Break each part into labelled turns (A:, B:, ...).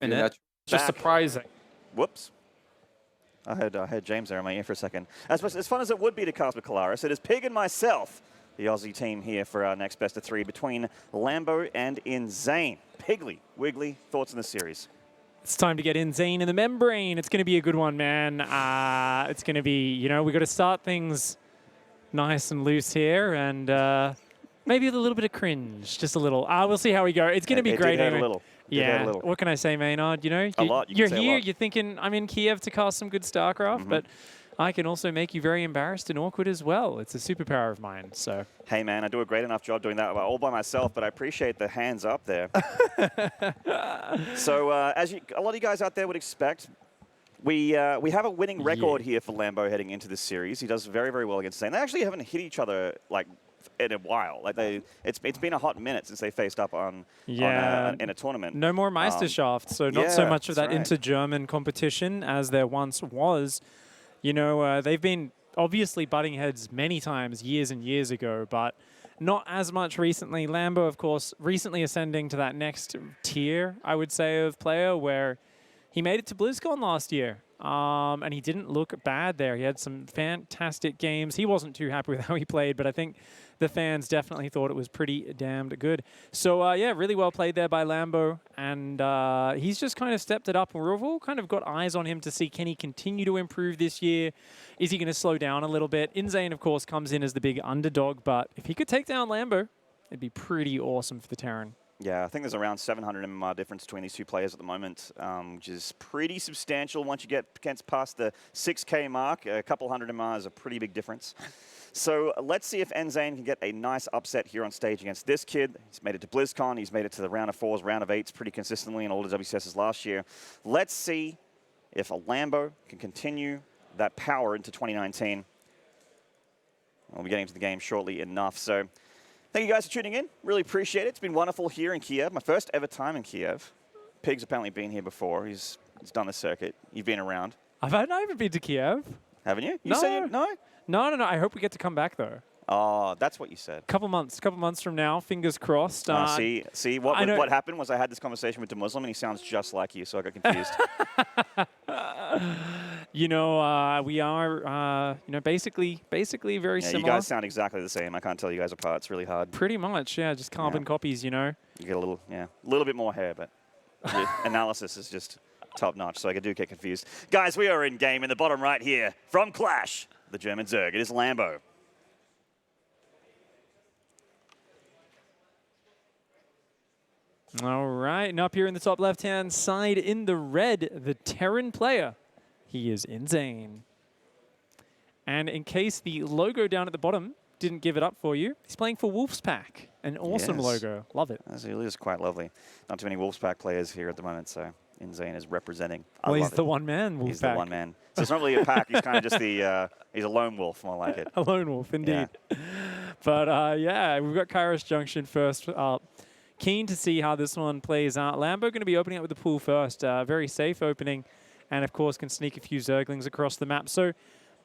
A: And that's just surprising.
B: Whoops. I had James there in my ear for a second. As fun as it would be to cast with Kalaris, it is Pig and myself, the Aussie team here for our next best of 3 between Lambo and InZaNe. Piggly, Wiggly, thoughts on the series?
C: It's time to get InZaNe in the membrane. It's going to be a good one, man. It's going to be, you know, we got to start things nice and loose here, and maybe with a little bit of cringe, just a little. We'll see how we go. It's going to be great.
B: Did hurt a little.
C: Yeah. What can I say, Maynard? You know,
B: a lot.
C: You're here. You're thinking I'm in Kiev to cast some good StarCraft, but I can also make you very embarrassed and awkward as well. It's a superpower of mine. So.
B: Hey, man, I do a great enough job doing that all by myself, but I appreciate the hands up there. So, as a lot of you guys out there would expect, we have a winning record here for Lambo heading into this series. He does very, very well against Zane. They actually haven't hit each other like in a while. Like it's been a hot minute since they faced up in a tournament.
C: No more Meisterschaft, so not so much of that inter-German competition as there once was. You know, they've been obviously butting heads many times years and years ago, but not as much recently. Lambo, of course, recently ascending to that next tier, I would say, of player where he made it to BlizzCon last year. And he didn't look bad there. He had some fantastic games. He wasn't too happy with how he played, but I think the fans definitely thought it was pretty damned good. So, yeah, really well played there by Lambo. And he's just kind of stepped it up. And we've all kind of got eyes on him to see, can he continue to improve this year? Is he going to slow down a little bit? InZaNe, of course, comes in as the big underdog. But if he could take down Lambo, it'd be pretty awesome for the Terran.
B: Yeah, I think there's around 700 MMR difference between these two players at the moment, which is pretty substantial. Once you get past the 6K mark, a couple hundred MMR is a pretty big difference. So let's see if InZaNe can get a nice upset here on stage against this kid. He's made it to BlizzCon. He's made it to the round of 4s, round of 8s pretty consistently in all the WCSs last year. Let's see if a Lambo can continue that power into 2019. We'll be getting to the game shortly enough. So thank you guys for tuning in. Really appreciate it. It's been wonderful here in Kiev. My first ever time in Kiev. Pig's apparently been here before. He's done the circuit. You've been around.
C: I haven't been to Kiev.
B: Haven't you?
C: No.
B: Said no?
C: No. I hope we get to come back, though.
B: Oh, that's what you said.
C: Couple months from now, fingers crossed.
B: See, what happened was I had this conversation with the Muslim, and he sounds just like you, so I got confused.
C: You know, we are, you know, basically very similar.
B: You guys sound exactly the same. I can't tell you guys apart. It's really hard.
C: Pretty much, yeah, just carbon copies, you know.
B: You get a little bit more hair, but your analysis is just top notch, so I do get confused. Guys, we are in game in the bottom right here from Clash, the German Zerg. It is Lambo.
C: All right, and up here in the top left-hand side in the red, the Terran player. He is InZaNe. And in case the logo down at the bottom didn't give it up for you, he's playing for Wolfspack. An awesome logo. Love it.
B: It is quite lovely. Not too many Wolfspack players here at the moment, so InZaNe is representing.
C: Well, he's the one man Wolfpack.
B: He's the one man. So it's not really a pack. He's kind of just he's a lone wolf, more like it.
C: A lone wolf, indeed. Yeah. But yeah, we've got Kairos Junction first up. Keen to see how this one plays out. Lambo going to be opening up with the pool first. Very safe opening. And, of course, can sneak a few Zerglings across the map. So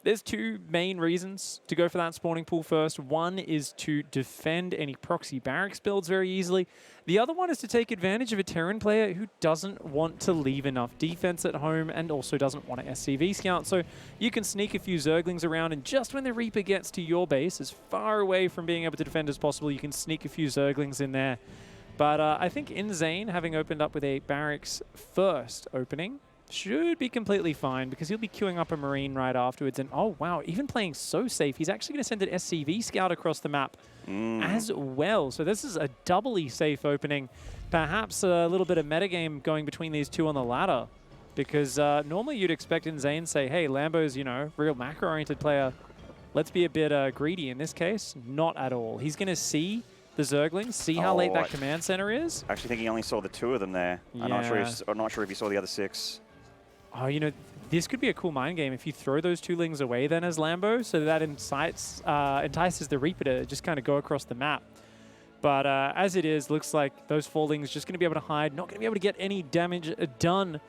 C: there's two main reasons to go for that spawning pool first. One is to defend any proxy barracks builds very easily. The other one is to take advantage of a Terran player who doesn't want to leave enough defense at home and also doesn't want to SCV scout. So you can sneak a few Zerglings around, and just when the Reaper gets to your base, as far away from being able to defend as possible, you can sneak a few Zerglings in there. But I think InZaNe, having opened up with a barracks first opening, should be completely fine because he'll be queuing up a Marine right afterwards. And oh, wow, even playing so safe, he's actually going to send an SCV scout across the map as well. So this is a doubly safe opening. Perhaps a little bit of metagame going between these two on the ladder because normally you'd expect InZaNe to say, hey, Lambo's, you know, real macro-oriented player. Let's be a bit greedy. In this case, not at all. He's going to see the Zerglings, see how late that command center is.
B: I actually think he only saw the 2 of them there. Yeah. I'm not sure if he saw the other 6.
C: Oh, you know, this could be a cool mind game if you throw those 2 lings away then as Lambo, so that entices the Reaper to just kind of go across the map. But as it is, looks like those 4 lings just going to be able to hide, not going to be able to get any damage done.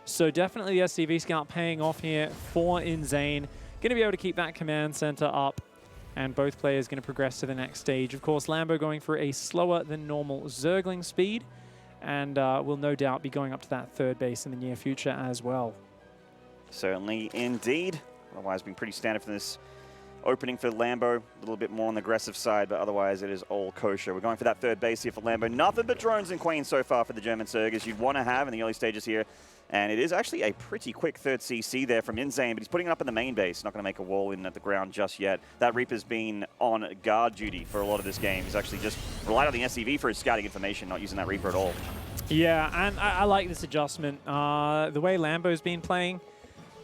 C: So definitely the SCV scout paying off here for InZaNe. Going to be able to keep that command center up. And both players going to progress to the next stage. Of course, Lambo going for a slower than normal Zergling speed. and will no doubt be going up to that third base in the near future as well.
B: Certainly, indeed. Otherwise, been pretty standard for this opening for Lambo. A little bit more on the aggressive side, but otherwise it is all kosher. We're going for that third base here for Lambo. Nothing but drones and queens so far for the German Zerg, as you'd want to have in the early stages here. And it is actually a pretty quick third CC there from InZaNe, but he's putting it up in the main base. Not going to make a wall in at the ground just yet. That Reaper's been on guard duty for a lot of this game. He's actually just relied on the SCV for his scouting information, not using that Reaper at all.
C: Yeah, and I like this adjustment. The way Lambo's been playing,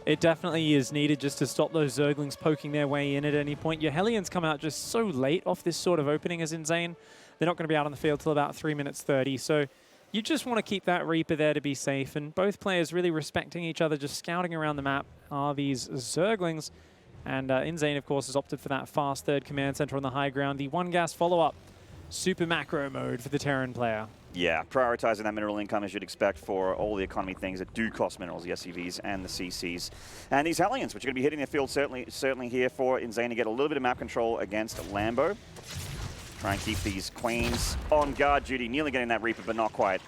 C: it definitely is needed just to stop those Zerglings poking their way in at any point. Your Hellions come out just so late off this sort of opening as InZaNe. They're not going to be out on the field till about 3 minutes 30. So you just want to keep that Reaper there to be safe. And both players really respecting each other, just scouting around the map are these Zerglings. And InZaNe, of course, has opted for that fast third command center on the high ground. The one gas follow-up, super macro mode for the Terran player.
B: Yeah, prioritizing that mineral income as you'd expect for all the economy things that do cost minerals, the SCVs and the CCs. And these Hellions, which are going to be hitting the field certainly here for InZaNe to get a little bit of map control against Lambo. Try and keep these Queens on guard duty, nearly getting that Reaper, but not quite.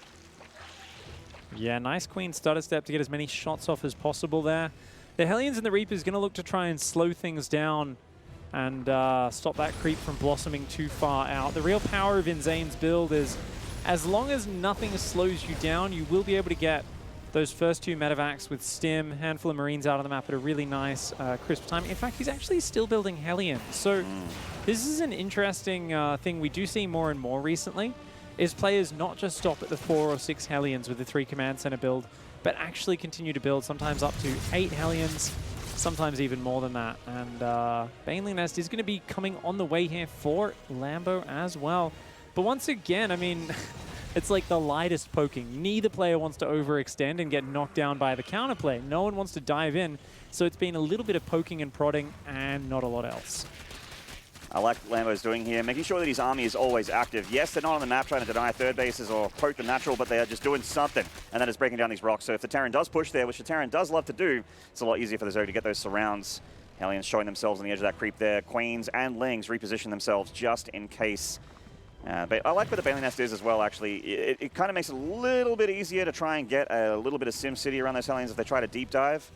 C: Yeah, nice Queen stutter step to get as many shots off as possible there. The Hellions and the Reaper's going to look to try and slow things down and stop that creep from blossoming too far out. The real power of InZaNe's build is, as long as nothing slows you down, you will be able to get those first two medevacs with Stim, handful of Marines out on the map at a really nice, crisp time. In fact, he's actually still building Hellions. So this is an interesting thing we do see more and more recently, is players not just stop at the 4 or 6 Hellions with the 3 command center build, but actually continue to build, sometimes up to 8 Hellions, sometimes even more than that. And Baneling Nest is going to be coming on the way here for Lambo as well. But once again, I mean, it's like the lightest poking. Neither player wants to overextend and get knocked down by the counterplay. No one wants to dive in. So it's been a little bit of poking and prodding and not a lot else.
B: I like what Lambo's doing here, making sure that his army is always active. Yes, they're not on the map trying to deny third bases or poke the natural, but they are just doing something, and that is breaking down these rocks. So if the Terran does push there, which the Terran does love to do, it's a lot easier for the Zerg to get those surrounds. Hellions showing themselves on the edge of that creep there. Queens and Lings reposition themselves just in case. But I like what the Baneling Nest is as well, actually. It kind of makes it a little bit easier to try and get a little bit of Sim City around those Hellions if they try to deep dive.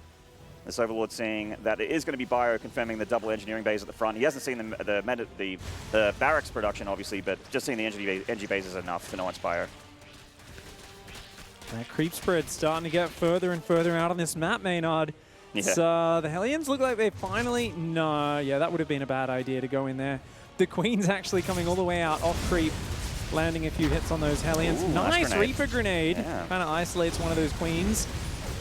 B: This Overlord seeing that it is going to be Bio confirming the double engineering bays at the front. He hasn't seen the barracks production, obviously, but just seeing the engi bays is enough to know it's Bio.
C: That creep spread's starting to get further and further out on this map, Maynard.
B: Yeah.
C: The Hellions look like they finally... No, yeah, that would have been a bad idea to go in there. The Queen's actually coming all the way out off creep, landing a few hits on those Hellions.
B: Ooh,
C: nice
B: grenade.
C: Reaper grenade.
B: Yeah.
C: Kind of isolates one of those Queens.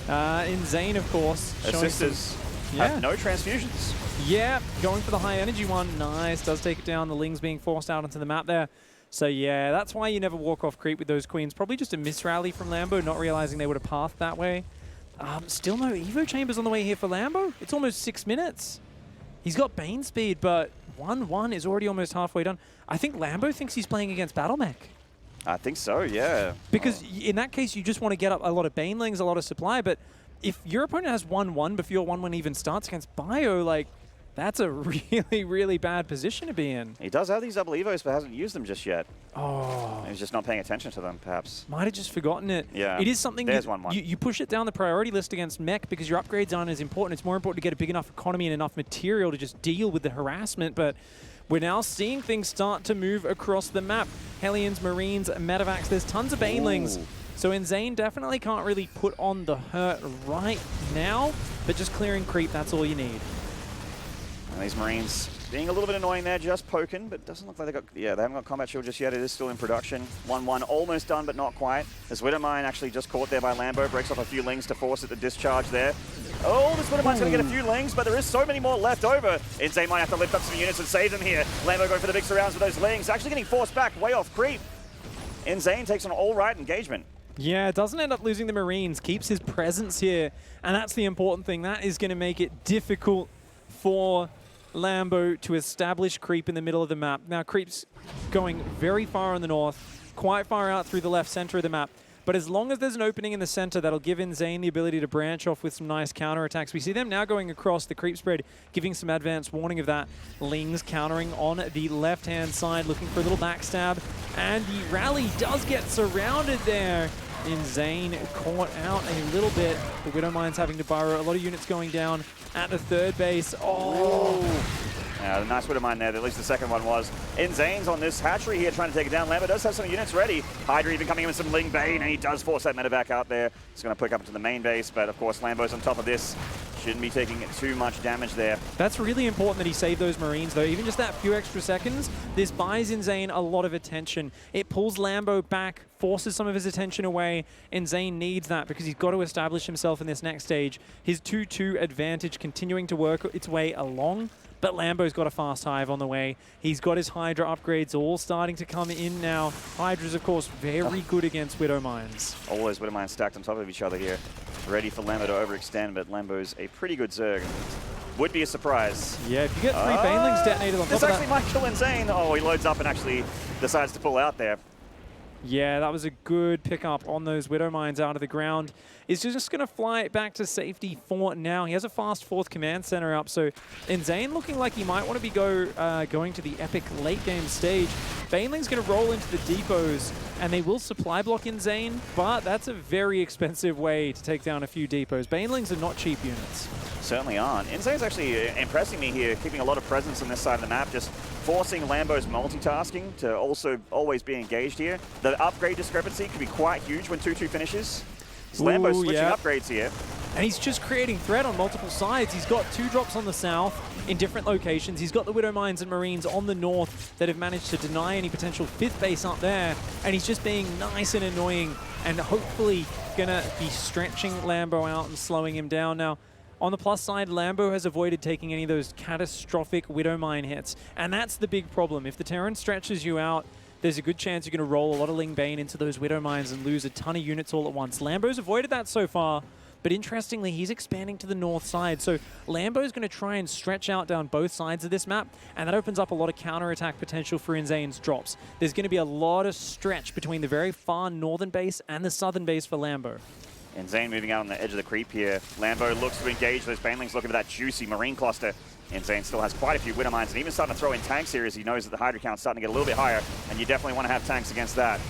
C: InZaNe, of course.
B: Assisters have no transfusions.
C: Yeah, going for the high energy one. Nice. Does take it down. The Lings being forced out onto the map there. So yeah, that's why you never walk off creep with those Queens. Probably just a misrally from Lambo, not realizing they would have pathed that way. Still no Evo Chambers on the way here for Lambo. It's almost 6 minutes. He's got Bane speed, but 1-1 is already almost halfway done. I think Lambo thinks he's playing against Battle Mech.
B: I think so, yeah.
C: Because in that case, you just want to get up a lot of Banelings, a lot of supply, but if your opponent has 1-1 before your 1-1 even starts against Bio, like, that's a really, really bad position to be in.
B: He does have these double Evos, but hasn't used them just yet.
C: Oh.
B: He's just not paying attention to them, perhaps.
C: Might have just forgotten it.
B: Yeah.
C: It is something
B: There's
C: you push it down the priority list against Mech because your upgrades aren't as important. It's more important to get a big enough economy and enough material to just deal with the harassment, but we're now seeing things start to move across the map. Hellions, Marines, Medevacs, there's tons of Banelings.
B: Ooh.
C: So InZaNe definitely can't really put on the hurt right now, but just clearing creep, that's all you need.
B: And these Marines being a little bit annoying there, just poking, but it doesn't look like they haven't got combat shield just yet. It is still in production. 1-1, almost done, but not quite. This Widowmine actually just caught there by Lambo, breaks off a few Lings to force it to discharge there. Oh, this Widowmine's going to get a few Lings, but there is so many more left over. InZaNe might have to lift up some units and save them here. Lambo going for the big surrounds with those Lings, actually getting forced back way off creep. InZaNe takes an all-right engagement.
C: Yeah, doesn't end up losing the Marines, keeps his presence here, and that's the important thing. That is going to make it difficult for Lambo to establish creep in the middle of the map. Now, creep's going very far in the north, quite far out through the left center of the map. But as long as there's an opening in the center, that'll give InZaNe the ability to branch off with some nice counterattacks. We see them now going across the creep spread, giving some advanced warning of that. Lings countering on the left-hand side, looking for a little backstab. And the rally does get surrounded there. InZaNe caught out a little bit. The Widowmines having to burrow. A lot of units going down at the third base. Oh!
B: Yeah, the nice Widowmine there, at least the second one was. InZaNe's on this hatchery here trying to take it down. Lambo does have some units ready. Hydra even coming in with some Ling Bane, and he does force that medevac out there. It's going to pick up into the main base, but of course Lambo's on top of this. Shouldn't be taking too much damage there.
C: That's really important that he saved those Marines, though. Even just that few extra seconds, this buys InZaNe a lot of attention. It pulls Lambo back, forces some of his attention away. InZaNe needs that because he's got to establish himself in this next stage. His 2-2 advantage continuing to work its way along. But Lambo's got a fast hive on the way. He's got his Hydra upgrades all starting to come in now. Hydra's, of course, very good against Widowmines.
B: All those Widowmines stacked on top of each other here. Ready for Lambo to overextend, but Lambo's a pretty good Zerg. Would be a surprise.
C: Yeah, if you get 3 Banelings detonated on top of that.
B: This actually might kill InZaNe. Oh, he loads up and actually decides to pull out there.
C: Yeah, that was a good pickup on those Widowmines out of the ground. Is just going to fly it back to safety for now. He has a fast 4th command center up, so InZaNe looking like he might want to be going to the epic late game stage. Baneling's going to roll into the depots, and they will supply block InZaNe, but that's a very expensive way to take down a few depots. Banelings are not cheap units.
B: Certainly aren't. InZaNe's actually impressing me here, keeping a lot of presence on this side of the map, just forcing Lambo's multitasking to also always be engaged here. The upgrade discrepancy could be quite huge when 2-2 finishes. Lambo's switching upgrades here.
C: And he's just creating threat on multiple sides. He's got 2 drops on the south in different locations. He's got the Widowmines and Marines on the north that have managed to deny any potential 5th base up there. And he's just being nice and annoying and hopefully going to be stretching Lambo out and slowing him down. Now, on the plus side, Lambo has avoided taking any of those catastrophic Widowmine hits. And that's the big problem. If the Terran stretches you out, there's a good chance you're going to roll a lot of Ling Bane into those Widowmines and lose a ton of units all at once. Lambo's avoided that so far, but interestingly, he's expanding to the north side. So Lambo's going to try and stretch out down both sides of this map, and that opens up a lot of counterattack potential for InZaNe's drops. There's going to be a lot of stretch between the very far northern base and the southern base for Lambo.
B: InZaNe moving out on the edge of the creep here. Lambo looks to engage those Banelings, looking for that juicy Marine cluster. InZaNe still has quite a few Widowmines and even starting to throw in tanks here as he knows that the Hydra count's starting to get a little bit higher, and you definitely want to have tanks against that.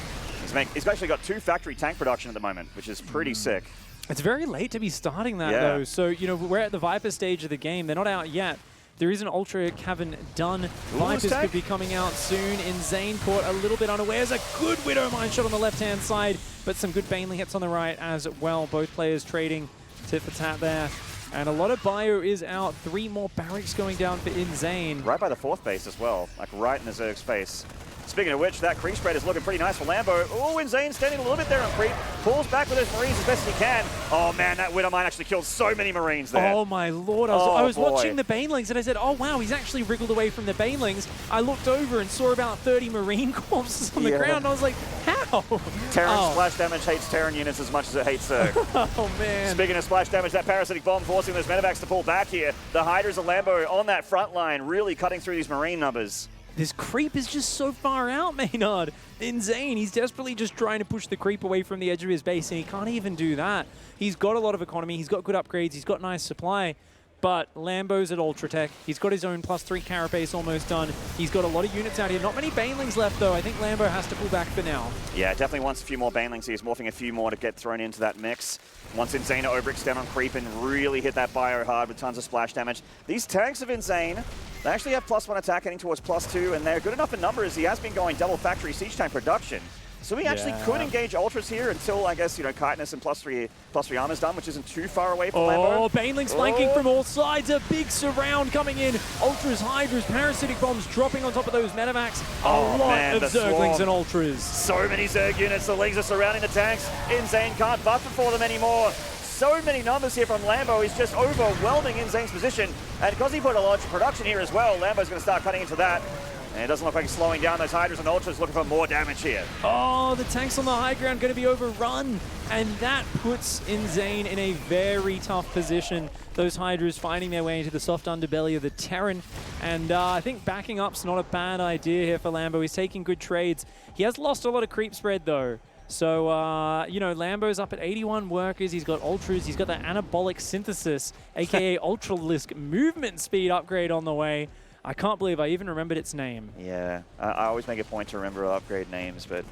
B: He's actually got 2 factory tank production at the moment, which is pretty sick.
C: It's very late to be starting that, though. So, you know, we're at the Viper stage of the game. They're not out yet. There is an Ultra Cavern done. Vipers could be coming out soon. InZaNe caught a little bit unawares. A good Widowmine shot on the left-hand side, but some good Baneling hits on the right as well. Both players trading tit for tat there. And a lot of bio is out. 3 more barracks going down for InZaNe.
B: Right by the 4th base as well, like right in the Zerg's face. Speaking of which, that creep spread is looking pretty nice for Lambo. Oh, InZaNe standing a little bit there on creep. Pulls back with his Marines as best as he can. Oh man, that Widowmine actually killed so many Marines there.
C: Oh my lord. I was watching the Banelings and I said, oh wow, he's actually wriggled away from the Banelings. I looked over and saw about 30 Marine corpses on the ground. I was like, how?
B: Terran splash damage hates Terran units as much as it hates Zerg.
C: Oh man.
B: Speaking of splash damage, that parasitic bomb forcing those medevacs to pull back here. The Hydras of Lambo on that front line, really cutting through these Marine numbers.
C: This creep is just so far out, Maynard. InZaNe, he's desperately just trying to push the creep away from the edge of his base, and he can't even do that. He's got a lot of economy, he's got good upgrades, he's got nice supply, but Lambo's at Ultratech. He's got his own +3 carapace almost done. He's got a lot of units out here. Not many Banelings left, though. I think Lambo has to pull back for now.
B: Yeah, definitely wants a few more Banelings. He's morphing a few more to get thrown into that mix. Wants InZaNe to overextend on creep and really hit that bio hard with tons of splash damage. These tanks of InZaNe, they actually have +1 attack heading towards +2, and they're good enough in numbers. He has been going double factory siege tank production. So he actually could engage Ultras here until, I guess, you know, Chitinous and +3 armor's done, which isn't too far away from Lambo.
C: Oh, Banelings flanking from all sides. A big surround coming in. Ultras, Hydras, parasitic bombs dropping on top of those medevacs. A lot of Zerglings and Ultras.
B: So many Zerg units. The Lings are surrounding the tanks. InZaNe can't buffer for them anymore. So many numbers here from Lambo. He's just overwhelming InZaNe's position. And because he put a lot of production here as well, Lambo's going to start cutting into that. And it doesn't look like he's slowing down those Hydras and Ultras, looking for more damage here.
C: Oh, the tanks on the high ground going to be overrun. And that puts InZaNe in a very tough position. Those Hydras finding their way into the soft underbelly of the Terran. And I think backing up's not a bad idea here for Lambo. He's taking good trades. He has lost a lot of creep spread, though. So, you know, Lambo's up at 81 workers. He's got Ultras. He's got that anabolic synthesis, a.k.a. Ultralisk movement speed upgrade on the way. I can't believe I even remembered its name.
B: Yeah, I always make a point to remember upgrade names, but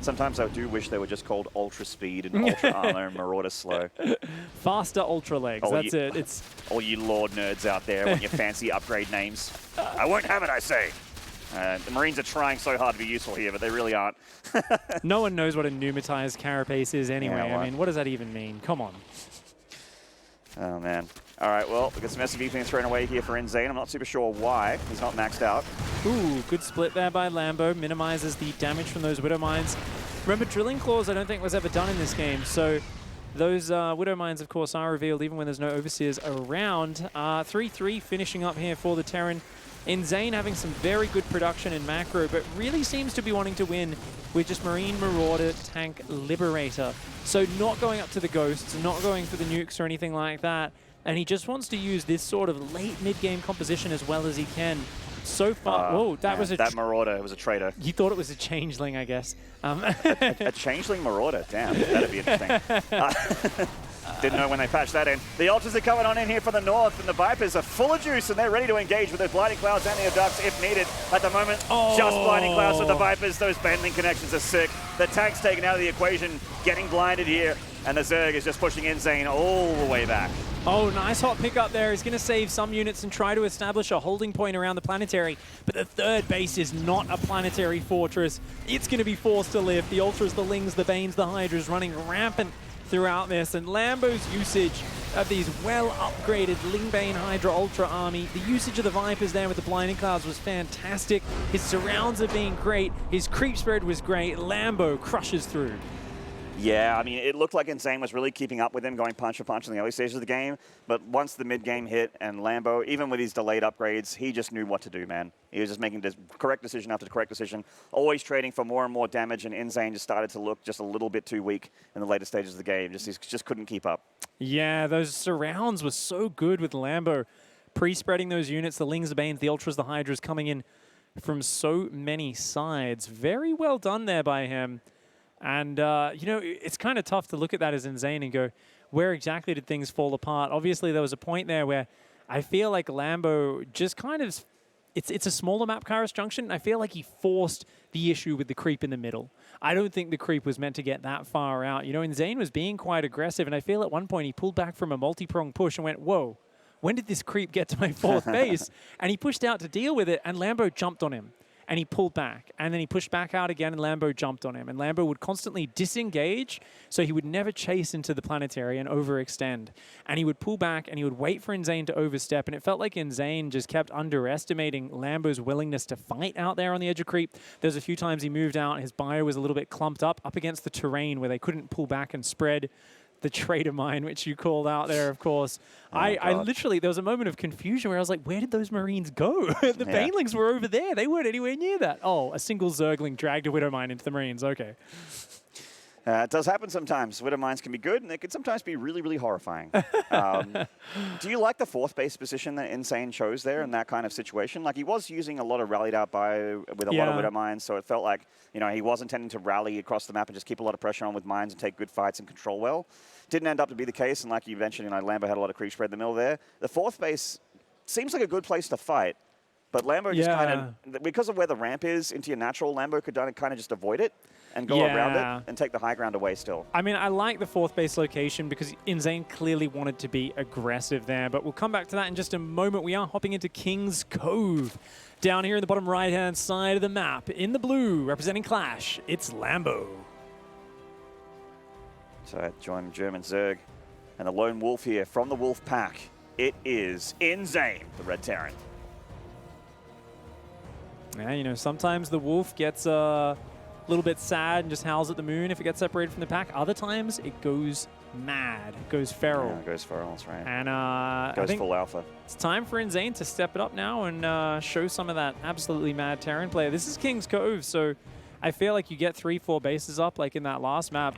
B: sometimes I do wish they were just called Ultra Speed and Ultra Armor and Marauder Slow.
C: Faster Ultra Legs, that's it. It's
B: all you Lord nerds out there want your fancy upgrade names. I won't have it, I say. The Marines are trying so hard to be useful here, but they really aren't.
C: No one knows what a pneumatized carapace is anyway.
B: Yeah,
C: I mean, what does that even mean? Come on.
B: Oh, man. All right, well, we've got some SCV being thrown away here for InZaNe. I'm not super sure why. He's not maxed out.
C: Ooh, good split there by Lambo. Minimizes the damage from those Widow Mines. Remember, Drilling Claws I don't think was ever done in this game, so those Widow Mines, of course, are revealed even when there's no Overseers around. 3-3 finishing up here for the Terran. InZaNe having some very good production in macro, but really seems to be wanting to win with just Marine, Marauder, Tank, Liberator. So not going up to the Ghosts, not going for the nukes or anything like that. And he just wants to use this sort of late mid-game composition as well as he can. So far, whoa, that was a...
B: That Marauder was a traitor.
C: You thought it was a changeling, I guess.
B: A changeling Marauder, damn, that'd be interesting. Didn't know when they patched that in. The Ultras are coming on in here from the north, and the Vipers are full of juice, and they're ready to engage with their Blinding Clouds and the Abducts if needed. At the moment, just Blinding Clouds with the Vipers. Those banding connections are sick. The tank's taken out of the equation, getting blinded here, and the Zerg is just pushing InZaNe all the way back.
C: Oh, nice hot pickup there. He's going to save some units and try to establish a holding point around the planetary. But the third base is not a planetary fortress. It's going to be forced to lift. The Ultras, the Lings, the Banes, the Hydras running rampant throughout this. And Lambo's usage of these well-upgraded Ling, Bane, Hydra, Ultra army, the usage of the Vipers there with the Blinding Clouds was fantastic. His surrounds are being great. His creep spread was great. Lambo crushes through.
B: Yeah, I mean, it looked like InZaNe was really keeping up with him, going punch for punch in the early stages of the game. But once the mid-game hit and Lambo, even with his delayed upgrades, he just knew what to do, man. He was just making the correct decision after the correct decision, always trading for more and more damage, and InZaNe just started to look just a little bit too weak in the later stages of the game. He just couldn't keep up.
C: Yeah, those surrounds were so good with Lambo. Pre-spreading those units, the Lings, the Banes, the Ultras, the Hydras coming in from so many sides. Very well done there by him. And, you know, it's kind of tough to look at that as InZaNe and go, where exactly did things fall apart? Obviously, there was a point there where I feel like Lambo just kind of, it's a smaller map, Kairos Junction. I feel like he forced the issue with the creep in the middle. I don't think the creep was meant to get that far out. You know, InZaNe was being quite aggressive, and I feel at one point he pulled back from a multi-pronged push and went, whoa, when did this creep get to my fourth base? And he pushed out to deal with it, and Lambo jumped on him. And he pulled back, and then he pushed back out again, and Lambo jumped on him. And Lambo would constantly disengage, so he would never chase into the planetary and overextend. And he would pull back, and he would wait for InZaNe to overstep, and it felt like InZaNe just kept underestimating Lambo's willingness to fight out there on the edge of creep. There's a few times he moved out, his bio was a little bit clumped up against the terrain where they couldn't pull back and spread. The traitor mine, which you called out there, of course. I literally, there was a moment of confusion where I was like, where did those Marines go? The Banelings were over there. They weren't anywhere near that. Oh, a single Zergling dragged a Widow Mine into the Marines. Okay.
B: It does happen sometimes. Widow Mines can be good, and they can sometimes be really, really horrifying. Do you like the fourth base position that InZaNe chose there in that kind of situation? Like, he was using a lot of rallied out bio with a lot of Widow Mines, so it felt like, you know, he was intending to rally across the map and just keep a lot of pressure on with mines and take good fights and control well. Didn't end up to be the case, and like you mentioned, you know, Lambo had a lot of creep spread in the middle there. The fourth base seems like a good place to fight, but Lambo just kind of, because of where the ramp is into your natural, Lambo could kind of just avoid it and go around it and take the high ground away still.
C: I mean, I like the fourth base location because InZaNe clearly wanted to be aggressive there, but we'll come back to that in just a moment. We are hopping into King's Cove. Down here in the bottom right-hand side of the map, in the blue, representing Clash, it's Lambo.
B: So join German Zerg and the lone wolf here from the wolf pack. It is InZaNe, the Red Terran.
C: Yeah, you know, sometimes the wolf gets a little bit sad and just howls at the moon if it gets separated from the pack. Other times it goes mad, it goes feral.
B: Yeah, it goes feral, that's right.
C: And
B: goes
C: I think
B: full alpha.
C: It's time for InZaNe to step it up now and show some of that absolutely mad Terran play. This is King's Cove, so I feel like you get 3-4 bases up like in that last map.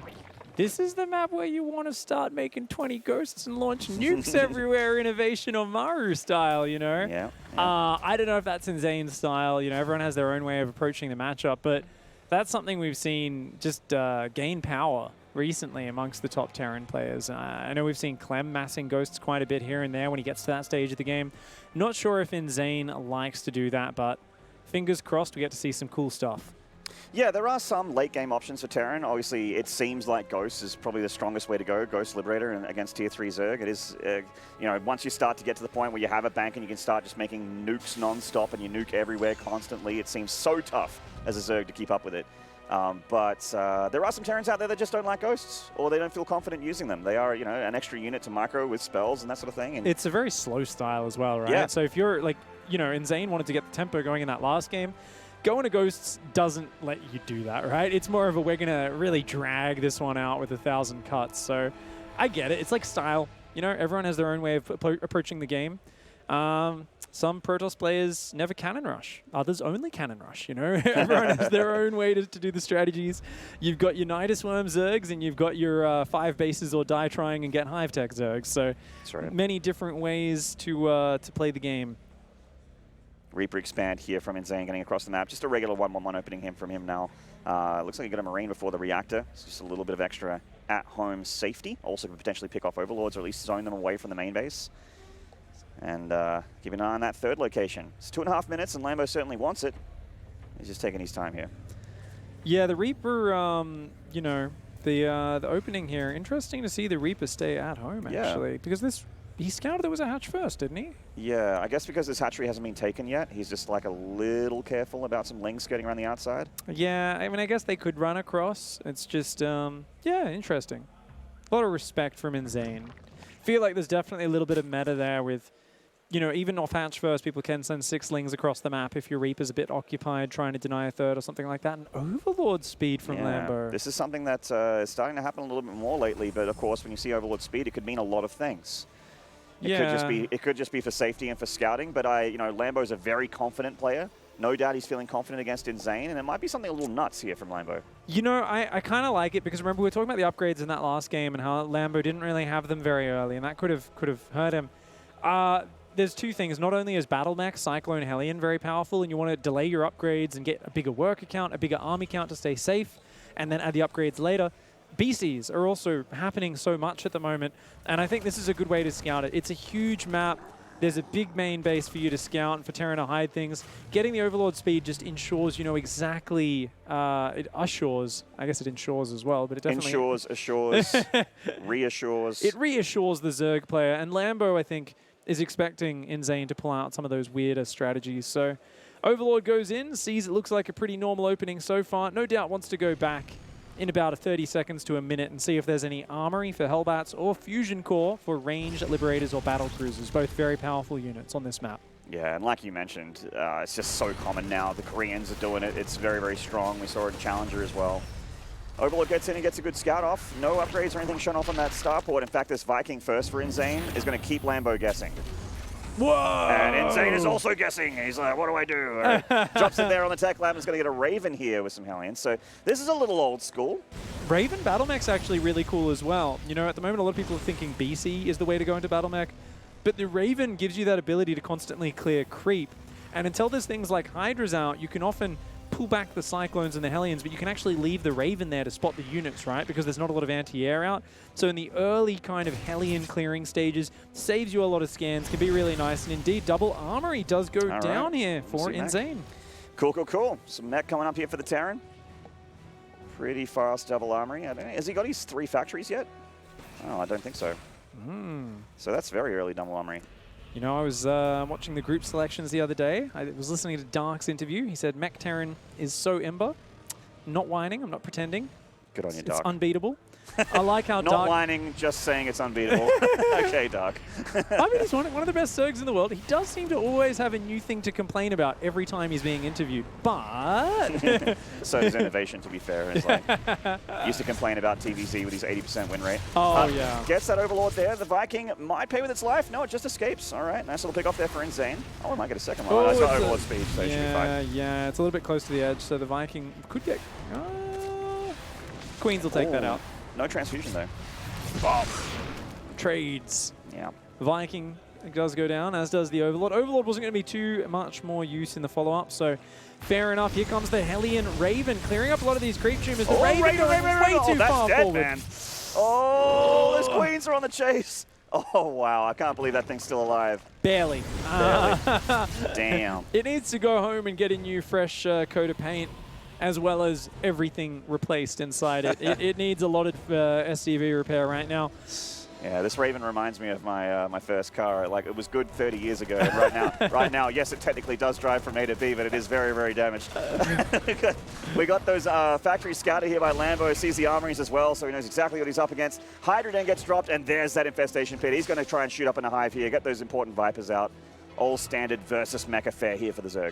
C: This is the map where you want to start making 20 ghosts and launch nukes everywhere, Innovation or Maru style, you know?
B: Yeah.
C: I don't know if that's InZaNe style. You know, everyone has their own way of approaching the matchup, but That's something we've seen just gain power recently amongst the top Terran players. I know we've seen Clem massing Ghosts quite a bit here and there when he gets to that stage of the game. Not sure if InZaNe likes to do that, but fingers crossed we get to see some cool stuff.
B: Yeah, there are some late game options for Terran. Obviously, it seems like Ghost is probably the strongest way to go, Ghost Liberator and against Tier 3 Zerg. It is, you know, once you start to get to the point where you have a bank and you can start just making nukes non-stop and you nuke everywhere constantly, it seems so tough as a Zerg to keep up with it. But there are some Terrans out there that just don't like Ghosts, or they don't feel confident using them. They are, you know, an extra unit to micro with spells and that sort of thing. And
C: it's a very slow style as well, right?
B: Yeah.
C: So if you're like, you know, InZaNe wanted to get the tempo going in that last game, going to Ghosts doesn't let you do that, right? It's more of a, we're going to really drag this one out with 1,000 cuts. So I get it. It's like style. You know, everyone has their own way of approaching the game. Some Protoss players never cannon rush. Others only cannon rush, you know? Everyone has their own way to do the strategies. You've got your Nidus Worm Zergs, and you've got your 5 bases or die trying and get Hive Tech Zergs. So
B: that's right.
C: Many different ways to play the game.
B: Reaper expand here from InZaNe getting across the map. Just a regular 1-1-1 opening him from him now. Looks like he got a Marine before the reactor. It's just a little bit of extra at-home safety. Also could potentially pick off Overlords or at least zone them away from the main base. And keep an eye on that third location. It's 2.5 minutes and Lambo certainly wants it. He's just taking his time here.
C: Yeah, the Reaper, you know, the opening here, interesting to see the Reaper stay at home, actually. Because he scouted there was a hatch first, didn't he?
B: Yeah, I guess because this hatchery hasn't been taken yet, he's just like a little careful about some lings skirting around the outside. Yeah,
C: I mean, I guess they could run across. It's just, yeah, interesting. A lot of respect from InZaNe. Feel like there's definitely a little bit of meta there with, you know, even off hatch first, people can send 6 lings across the map if your Reaper's a bit occupied, trying to deny a third or something like that. And Overlord speed from Lambo.
B: This is something that is starting to happen a little bit more lately, but of course, when you see Overlord speed, it could mean a lot of things. It could just be for safety and for scouting, but you know, Lambo's a very confident player. No doubt he's feeling confident against InZaNe, and it might be something a little nuts here from Lambo. You
C: know, I kind of like it because remember we were talking about the upgrades in that last game and how Lambo didn't really have them very early, and that could have hurt him. There's 2 things. Not only is Battle Mech, Cyclone, Hellion very powerful, and you want to delay your upgrades and get a bigger worker count, a bigger army count to stay safe, and then add the upgrades later. BCs are also happening so much at the moment, and I think this is a good way to scout it. It's a huge map. There's a big main base for you to scout and for Terran to hide things. Getting the Overlord speed just ensures you know exactly, it assures, I guess it ensures as well, but it definitely...
B: Ensures, assures, reassures.
C: It reassures the Zerg player, and Lambo, I think, is expecting InZaNe to pull out some of those weirder strategies. So Overlord goes in, sees it looks like a pretty normal opening so far, no doubt wants to go back in about 30 seconds to a minute and see if there's any armory for Hellbats or Fusion Core for ranged Liberators or Battle Cruisers, both very powerful units on this map.
B: Yeah, and like you mentioned, it's just so common now. The Koreans are doing it. It's very, very strong. We saw it in Challenger as well. Overlord gets in and gets a good scout off. No upgrades or anything shown off on that starport. In fact, this Viking first for InZaNe is going to keep Lambo guessing.
C: Whoa!
B: And InZaNe is also guessing. He's like, what do I do? Drops it there on the tech lab and is going to get a Raven here with some Hellions. So this is a little old school.
C: Raven Battle Mech's actually really cool as well. You know, at the moment, a lot of people are thinking BC is the way to go into Battle Mech. But the Raven gives you that ability to constantly clear creep. And until there's things like Hydras out, you can often pull back the Cyclones and the Hellions, but you can actually leave the Raven there to spot the units, right? Because there's not a lot of anti-air out. So in the early kind of Hellion clearing stages, saves you a lot of scans, can be really nice. And indeed, double armory does go down here for InZaNe.
B: Cool, cool, cool. Some mech coming up here for the Terran. Pretty fast double armory. I don't know. Has he got his 3 factories yet? Oh, I don't think so. So that's very early double armory.
C: You know, I was watching the group selections the other day. I was listening to Dark's interview. He said, Mech Terran is so Ember. I'm not whining. I'm not pretending.
B: Good on you, Dark.
C: It's unbeatable. I like how
B: Not
C: Dark...
B: whining, just saying it's unbeatable. Okay, Dark.
C: I mean, he's one of the best Zergs in the world. He does seem to always have a new thing to complain about every time he's being interviewed. But...
B: So does Innovation, to be fair. It's like, used to complain about TvZ with his 80% win rate.
C: Oh, yeah.
B: Gets that Overlord there. The Viking might pay with its life. No, it just escapes. All right, nice little pick off there for InZaNe. Oh, I might get a second one.
C: Oh,
B: it's got Overlord speed, so it should be fine.
C: Yeah, it's a little bit close to the edge, so the Viking could get... Queens will take that out.
B: No transfusion, though.
C: Trades.
B: Yeah.
C: Viking It does go down, as does the Overlord. Overlord wasn't going to be too much more use in the follow-up, so fair enough. Here comes the Hellion Raven, clearing up a lot of these creep tumors. The Raven going way too far
B: dead,
C: forward.
B: Man. Oh, those queens are on the chase. Oh, wow. I can't believe that thing's still alive.
C: Barely.
B: Damn.
C: It needs to go home and get a new fresh coat of paint, as well as everything replaced inside it. It needs a lot of SCV repair right now.
B: Yeah, this Raven reminds me of my my first car. Like, it was good 30 years ago. And right now, yes, it technically does drive from A to B, but it is very, very damaged. We got those factory scouted here by Lambo. Sees the armories as well, so he knows exactly what he's up against. Hydra then gets dropped, and there's that infestation pit. He's going to try and shoot up in a hive here, get those important Vipers out. All standard versus mech affair here for the Zerg.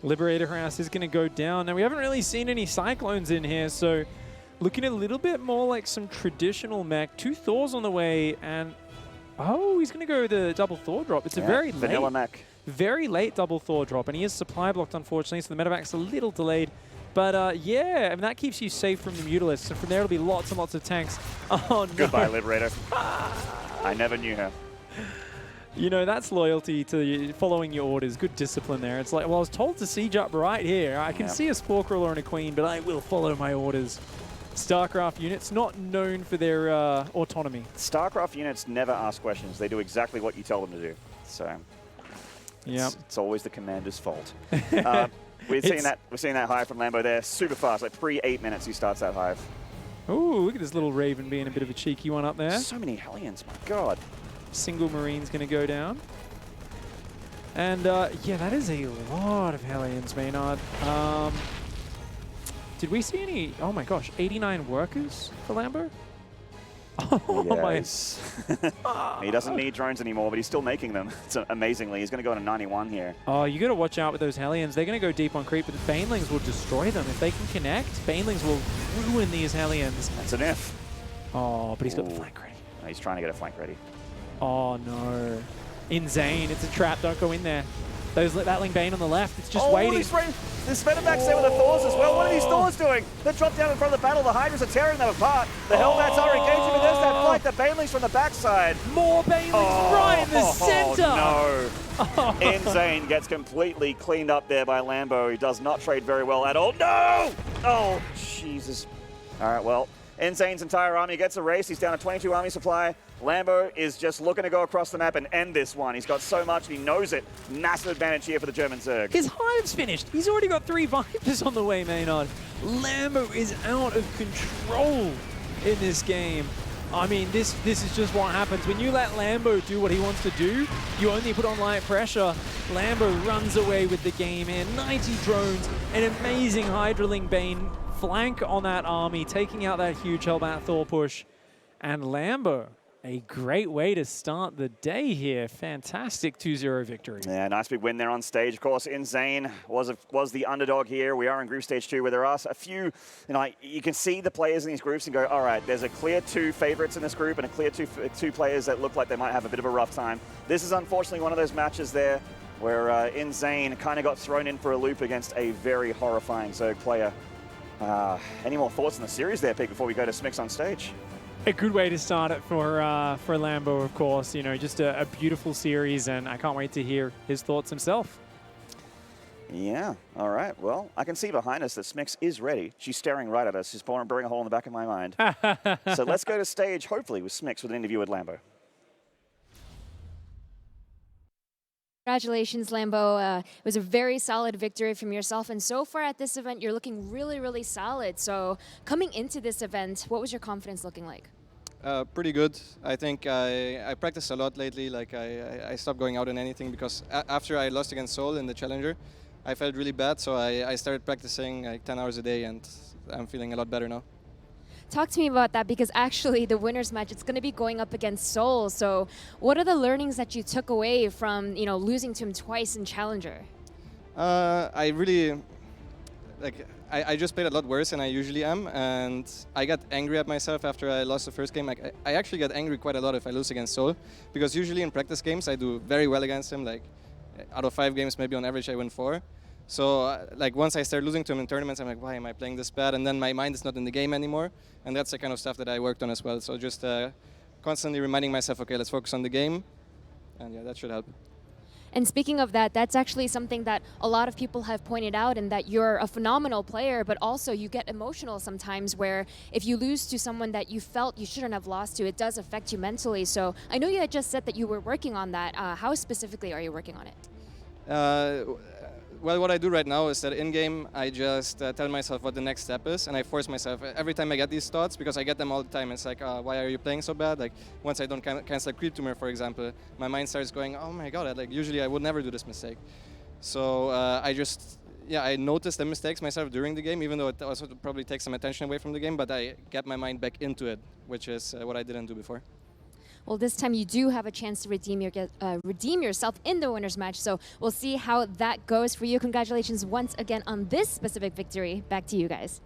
C: Liberator Harass is going to go down. Now, we haven't really seen any Cyclones in here, so looking a little bit more like some traditional mech. 2 Thors on the way, and oh, he's going to go the double Thor drop. It's a very
B: vanilla mech.
C: Very late double Thor drop, and he is supply blocked, unfortunately, so the medevac's a little delayed. But yeah, I mean, that keeps you safe from the Mutalisks, and from there it'll be lots and lots of tanks. Oh, no.
B: Goodbye, Liberator. I never knew her.
C: You know, that's loyalty to following your orders. Good discipline there. It's like, well, I was told to siege up right here. I can see a Spore Crawler and a Queen, but I will follow my orders. StarCraft units, not known for their autonomy.
B: StarCraft units never ask questions. They do exactly what you tell them to do. So it's always the commander's fault. We're seeing that hive from Lambo there, super fast. Like pre-8 minutes, he starts that hive.
C: Ooh, look at this little Raven being a bit of a cheeky one up there.
B: So many Hellions, my god.
C: Single Marine's going to go down. And yeah, that is a lot of Hellions, Maynard. Did we see any? Oh my gosh, 89 workers for Lambo? Oh
B: yes. He doesn't need drones anymore, but he's still making them. So amazingly, he's going to go to 91 here.
C: Oh, you got to watch out with those Hellions. They're going to go deep on creep, but the Banelings will destroy them. If they can connect, Banelings will ruin these Hellions.
B: That's an if.
C: Oh, but he's got the flank ready.
B: He's trying to get a flank ready.
C: Oh no. InZaNe, it's a trap, don't go in there. Those battling Bane on the left, it's just waiting.
B: This medevac's there with the Thors as well. What are these Thors doing? They drop down in front of the battle. The Hydras are tearing them apart. The Hellbats are engaging, but there's that flight. The Banelings from the backside.
C: More Banelings right in the center.
B: Oh, no. InZaNe gets completely cleaned up there by Lambo. He does not trade very well at all. No! Oh, Jesus. All right, well, InZaNe's entire army gets erased. He's down to 22 army supply. Lambo is just looking to go across the map and end this one. He's got so much, he knows it. Massive advantage here for the German Zerg.
C: His hive's finished. He's already got 3 Vipers on the way, Maynard. Lambo is out of control in this game. I mean, this is just what happens. When you let Lambo do what he wants to do, you only put on light pressure. Lambo runs away with the game here. 90 drones, an amazing Hydraling Bane flank on that army, taking out that huge Hellbat Thor push. And Lambo, a great way to start the day here. Fantastic 2-0 victory.
B: Yeah, nice big win there on stage. Of course, InZaNe was the underdog here. We are in group stage 2 where there are a few, you can see the players in these groups and go, all right, there's a clear 2 favorites in this group and a clear two players that look like they might have a bit of a rough time. This is unfortunately one of those matches there where InZaNe kind of got thrown in for a loop against a very horrifying Zerg player. Any more thoughts on the series there, Pete, before we go to Smix on stage?
C: A good way to start it for Lambo, of course. You know, just a beautiful series, and I can't wait to hear his thoughts himself.
B: Yeah, all right. Well, I can see behind us that Smix is ready. She's staring right at us. She's burning a hole in the back of my mind. So let's go to stage, hopefully, with Smix with an interview with Lambo.
D: Congratulations, Lambo. It was a very solid victory from yourself. And so far at this event, you're looking really, really solid. So coming into this event, what was your confidence looking like?
E: Pretty good. I think I practiced a lot lately. Like I stopped going out on anything because after I lost against Seoul in the Challenger, I felt really bad. So I started practicing like 10 hours a day, and I'm feeling a lot better now.
D: Talk to me about that, because actually the winner's match, it's going to be going up against Seoul. So what are the learnings that you took away from, losing to him twice in Challenger?
E: I really, I just played a lot worse than I usually am, and I got angry at myself after I lost the first game. Like I actually get angry quite a lot if I lose against Seoul, because usually in practice games I do very well against him. Like out of 5 games, maybe on average I win 4. So like once I start losing to him in tournaments, I'm like, why am I playing this bad? And then my mind is not in the game anymore. And that's the kind of stuff that I worked on as well. So just constantly reminding myself, okay, let's focus on the game. And yeah, that should help.
D: And speaking of that, that's actually something that a lot of people have pointed out, and that you're a phenomenal player, but also you get emotional sometimes where if you lose to someone that you felt you shouldn't have lost to, it does affect you mentally. So I know you had just said that you were working on that. How specifically are you working on it?
E: Well, what I do right now is that in-game, I just tell myself what the next step is, and I force myself. Every time I get these thoughts, because I get them all the time, it's like, why are you playing so bad? Like, once I don't cancel a creep tumor, for example, my mind starts going, oh my god, like, usually I would never do this mistake. So I notice the mistakes myself during the game, even though it also probably takes some attention away from the game, but I get my mind back into it, which is what I didn't do before.
D: Well, this time you do have a chance to redeem yourself in the winners match, so we'll see how that goes for you. Congratulations once again on this specific victory. Back to you guys.